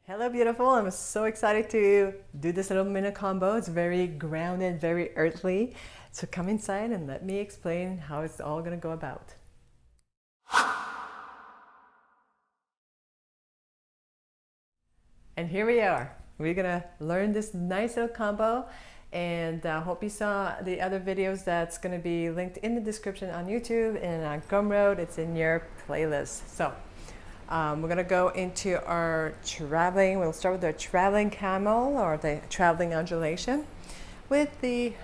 Hello beautiful, I'm so excited to do this little mini combo. It's very grounded, very earthly. So come inside and let me explain how it's all gonna go about. And here we are. We're gonna learn this nice little combo, and I hope you saw the other videos that's gonna be linked in the description on YouTube and on Gumroad. It's in your playlist. So we're gonna go into our traveling. We'll start with our traveling camel or the traveling undulation with the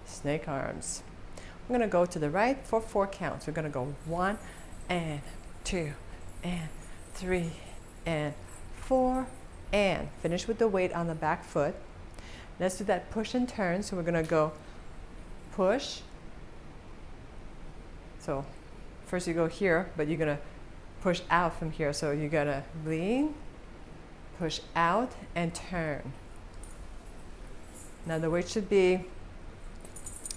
snake arms. We're gonna go to the right for 4 counts. We're gonna go 1 and 2 and 3 and 4 and finish with the weight on the back foot. Let's do that push and turn. So we're gonna go push. So first you go here, but you're gonna push out from here. So you're gonna lean, push out, and turn. Now the weight should be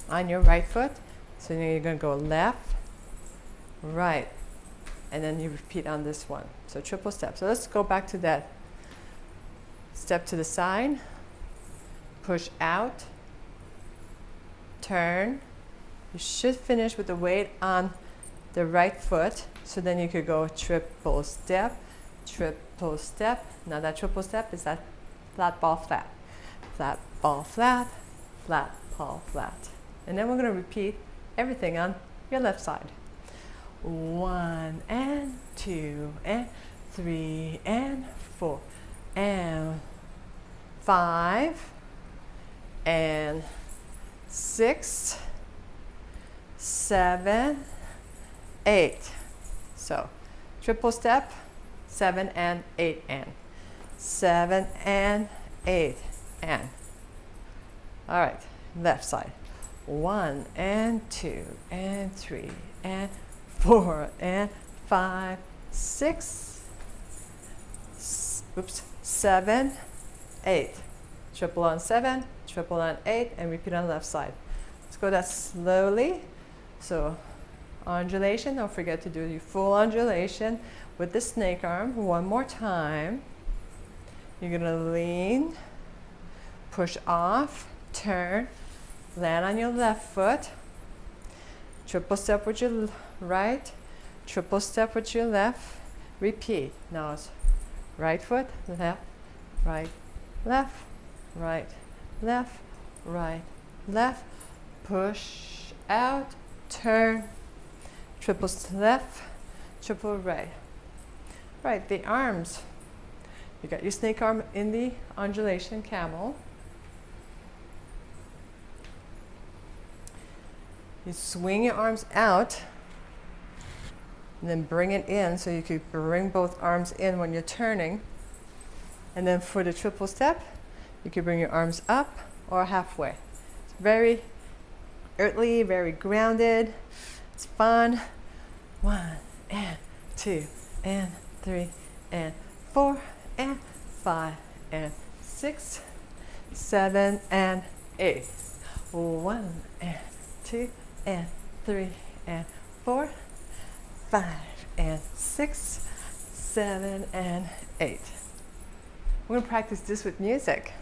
on your right foot. So then you're gonna go left, right, and then you repeat on this one. So triple step. So let's go back to that. Step to the side, push out, turn. You should finish with the weight on the right foot. So then you could go triple step, triple step. Now that triple step is that flat ball flat, flat ball flat, flat ball flat. And then we're going to repeat everything on your left side. 1 and 2 and 3 and 4 and 5 and 6, 7, 8. So triple step, 7 and 8 and 7 and 8 and. All right, left side. 1 and 2 and 3 and 4 and 5, 6, 7, 8. Triple on 7, triple on 8, and repeat on the left side. Let's go that slowly. So undulation, don't forget to do your full undulation with the snake arm. One more time. You're gonna lean, push off, turn, land on your left foot, triple step with your right, triple step with your left, repeat. Now it's right foot, left, right, left, right, left, right, left, push out, turn, triple left, triple right. Right, the arms. You got your snake arm in the undulation camel. You swing your arms out and then bring it in, so you could bring both arms in when you're turning. And then for the triple step, you could bring your arms up or halfway. It's very earthly, very grounded. It's fun. 1 and 2 and 3 and 4 and 5 and 6, 7 and 8. 1 and 2 and 3 and 4, 5 and 6, 7 and 8. We're going to practice this with music.